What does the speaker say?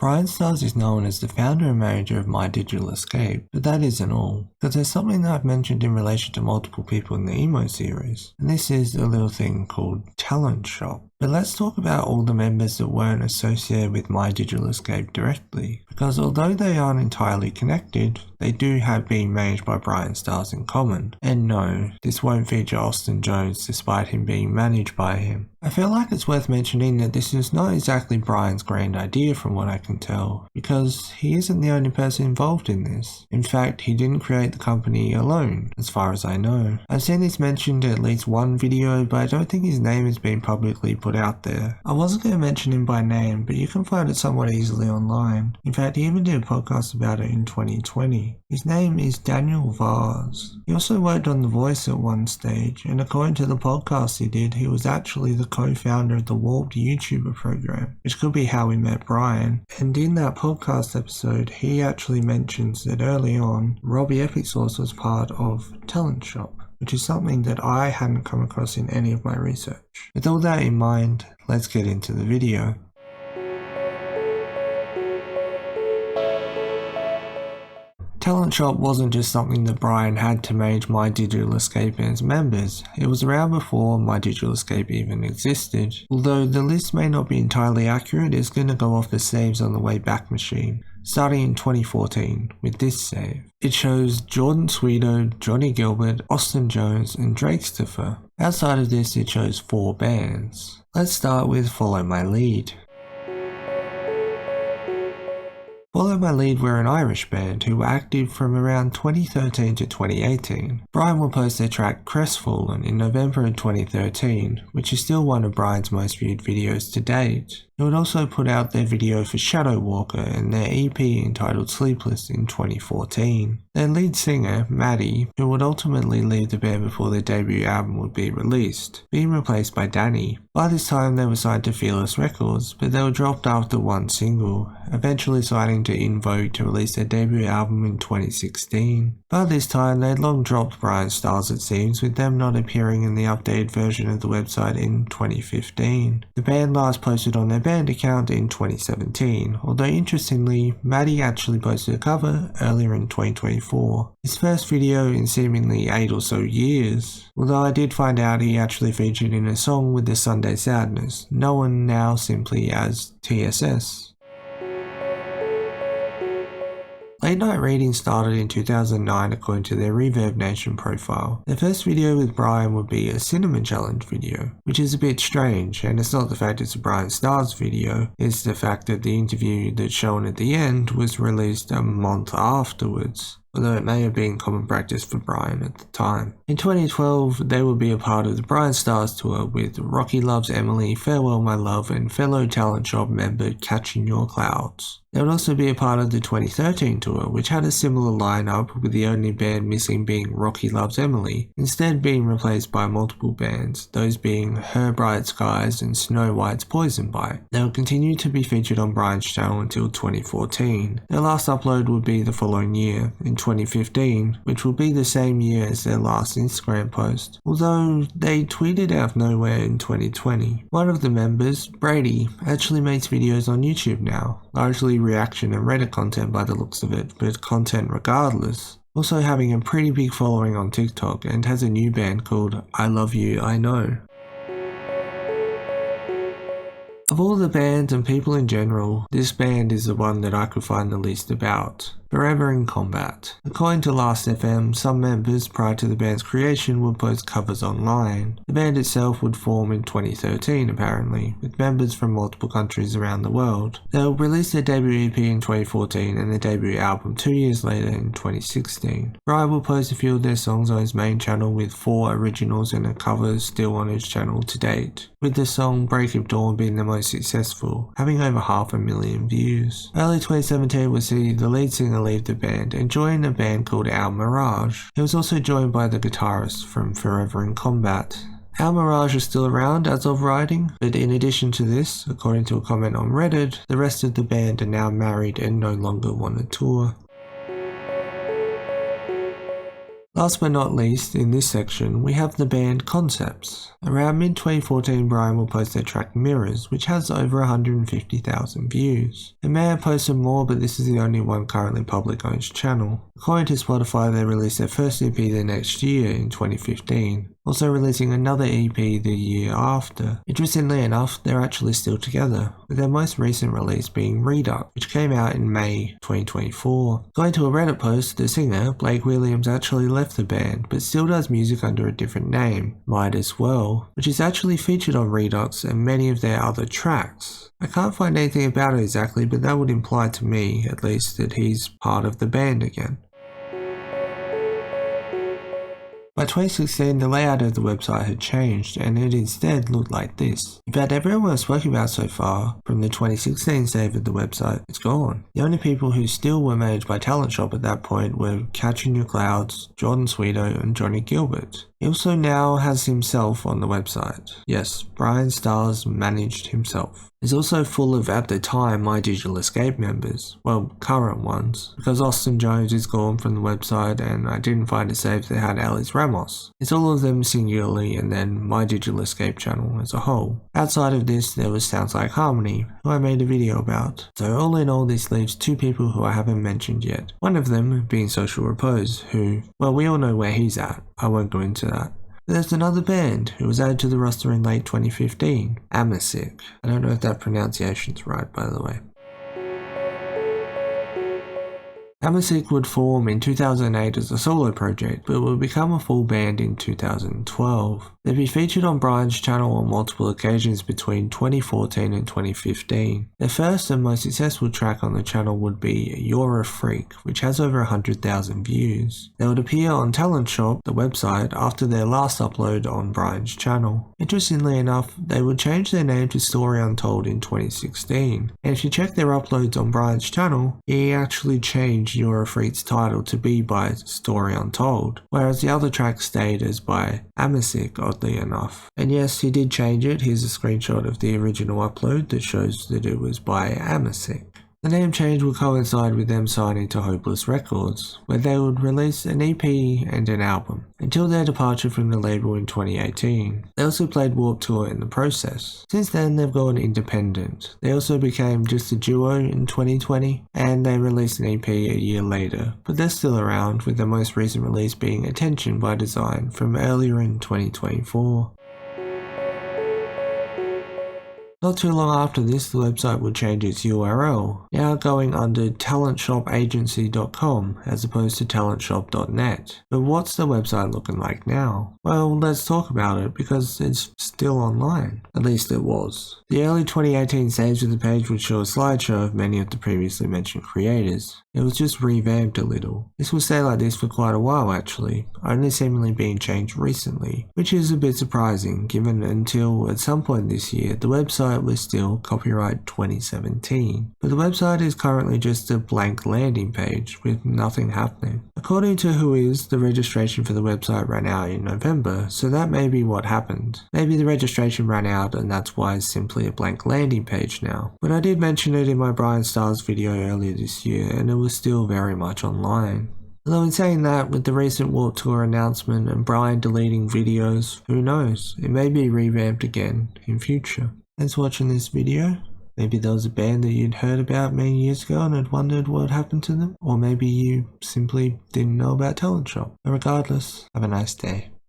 BryanStars is known as the founder and manager of My Digital Escape, but that isn't all, because there's something that I've mentioned in relation to multiple people in the Emo series, and this is a little thing called Talent Shop. But let's talk about all the members that weren't associated with My Digital Escape directly, because although they aren't entirely connected, they do have been managed by BryanStars in common. And no, this won't feature Austin Jones despite him being managed by him. I feel like it's worth mentioning that this is not exactly Bryan's grand idea from what I can tell, because he isn't the only person involved in this. In fact, he didn't create the company alone, as far as I know. I've seen this mentioned in at least one video, but I don't think his name has been publicly put out there. I wasn't going to mention him by name, but you can find it somewhat easily online. In fact, he even did a podcast about it in 2020. His name is Daniel Vaz. He also worked on The Voice at one stage, and according to the podcast he did, he was actually the co-founder of the Warped YouTuber program, which could be how we met Bryan. And in that podcast episode, he actually mentions that early on, Robbie Epicsource was part of Talent Shop, which is something that I hadn't come across in any of my research. With all that in mind, let's get into the video. Talent Shop wasn't just something that Bryan had to manage My Digital Escape and its members. It was around before My Digital Escape even existed. Although the list may not be entirely accurate, it's going to go off the saves on the Wayback Machine. Starting in 2014 with this save. It shows Jordan Sweeto, Johnny Gilbert, Austin Jones, and Drakestifer. Outside of this, it shows 4 bands. Let's start with Follow My Lead. Follow My Lead were an Irish band who were active from around 2013 to 2018. Bryan will post their track Crestfallen in November of 2013, which is still one of Bryan's most viewed videos to date. He would also put out their video for Shadow Walker and their EP entitled Sleepless in 2014. Their lead singer, Maddie, who would ultimately leave the band before their debut album would be released, being replaced by Danny. By this time they were signed to Fearless Records, but they were dropped after one single, eventually signing to In Vogue to release their debut album in 2016. By this time they had long dropped BryanStars it seems, with them not appearing in the updated version of the website in 2015. The band last posted on their band account in 2017, although interestingly, Maddie actually posted a cover earlier in 2024. His first video in seemingly 8 or so years, although I did find out he actually featured in a song with the Sunday Sadness, known now simply as TSS. Late Night Readings started in 2009 according to their Reverb Nation profile. Their first video with Bryan would be a Cinnamon Challenge video, which is a bit strange, and it's not the fact it's a BryanStars video, it's the fact that the interview that's shown at the end was released a month afterwards, although it may have been common practice for Bryan at the time. In 2012, they would be a part of the BryanStars tour with Rocky Loves Emily, Farewell My Love, and fellow Talent Shop member Catching Your Clouds. They would also be a part of the 2013 tour, which had a similar lineup, with the only band missing being Rocky Loves Emily, instead being replaced by multiple bands, those being Her Bright Skies and Snow White's Poison Bite. They would continue to be featured on Bryan's channel until 2014. Their last upload would be the following year, in 2015, which will be the same year as their last Instagram post, although they tweeted out of nowhere in 2020. One of the members, Brady, actually makes videos on YouTube now, largely reaction and Reddit content by the looks of it, but content regardless. Also having a pretty big following on TikTok and has a new band called I Love You, I Know. Of all the bands and people in general, this band is the one that I could find the least about. Forever in Combat. According to Last.fm, some members prior to the band's creation would post covers online. The band itself would form in 2013 apparently, with members from multiple countries around the world. They'll release their debut EP in 2014 and their debut album 2 years later in 2016. Bryan will post a few of their songs on his main channel, with 4 originals and a cover still on his channel to date, with the song Break of Dawn being the most successful, having over 500,000 views. Early 2017 would see the lead singer leave the band and join a band called Our Mirage. He was also joined by the guitarist from Forever in Combat. Our Mirage is still around as of writing, but in addition to this, according to a comment on Reddit, the rest of the band are now married and no longer want to tour. Last but not least, in this section, we have the band Concepts. Around mid-2014, Bryan will post their track Mirrors, which has over 150,000 views. They may have posted more, but this is the only one currently public on his channel. According to Spotify, they released their first EP the next year in 2015, also releasing another EP the year after. Interestingly enough, they're actually still together, with their most recent release being Redux, which came out in May 2024. Going to a Reddit post, the singer, Blake Williams, actually left the band, but still does music under a different name, Nite as well, which is actually featured on Redux and many of their other tracks. I can't find anything about it exactly, but that would imply to me, at least, that he's part of the band again. By 2016, the layout of the website had changed, and it instead looked like this. In fact, everyone I've spoken about so far, from the 2016 save of the website, is gone. The only people who still were managed by Talent Shop at that point were Catching Your Clouds, Jordan Sweeto, and Johnny Gilbert. He also now has himself on the website. Yes, BryanStars managed himself. It's also full of, at the time, My Digital Escape members. Well, current ones. Because Austin Jones is gone from the website and I didn't find it safe that had Alice Ramos. It's all of them singularly and then My Digital Escape channel as a whole. Outside of this, there was Sounds Like Harmony, who I made a video about. So all in all, this leaves two people who I haven't mentioned yet. One of them being Social Repose, who, well, we all know where he's at. I won't go into that. But there's another band who was added to the roster in late 2015, Amasic. I don't know if that pronunciation's right, by the way. Amasic would form in 2008 as a solo project, but would become a full band in 2012. They'd be featured on Bryan's channel on multiple occasions between 2014 and 2015. Their first and most successful track on the channel would be You're a Freak, which has over 100,000 views. They would appear on Talent Shop, the website, after their last upload on Bryan's channel. Interestingly enough, they would change their name to Story Untold in 2016, and if you check their uploads on Bryan's channel, he actually changed You're a Freak's title to be by Story Untold, whereas the other track stayed as by Amasic, oddly enough. And yes, he did change it. Here's a screenshot of the original upload that shows that it was by Amasic. The name change would coincide with them signing to Hopeless Records, where they would release an EP and an album, until their departure from the label in 2018. They also played Warped Tour in the process. Since then, they've gone independent. They also became just a duo in 2020, and they released an EP a year later, but they're still around, with their most recent release being Attention by Design from earlier in 2024. Not too long after this, the website would change its URL, now going under talentshopagency.com as opposed to talentshop.net. But what's the website looking like now? Well, let's talk about it because it's still online. At least it was. The early 2018 saves of the page would show a slideshow of many of the previously mentioned creators. It was just revamped a little. This will stay like this for quite a while actually, only seemingly being changed recently, which is a bit surprising given until at some point this year the website was still copyright 2017. But the website is currently just a blank landing page with nothing happening. According to Whois, the registration for the website ran out in November, so that may be what happened. Maybe the registration ran out and that's why it's simply a blank landing page now. But I did mention it in my BryanStars video earlier this year and it was still very much online. Although in saying that, with the recent Warped Tour announcement and Bryan deleting videos, who knows, it may be revamped again in future. Thanks for watching this video. Maybe there was a band that you'd heard about many years ago and had wondered what happened to them, or maybe you simply didn't know about Talent Shop. But regardless, have a nice day.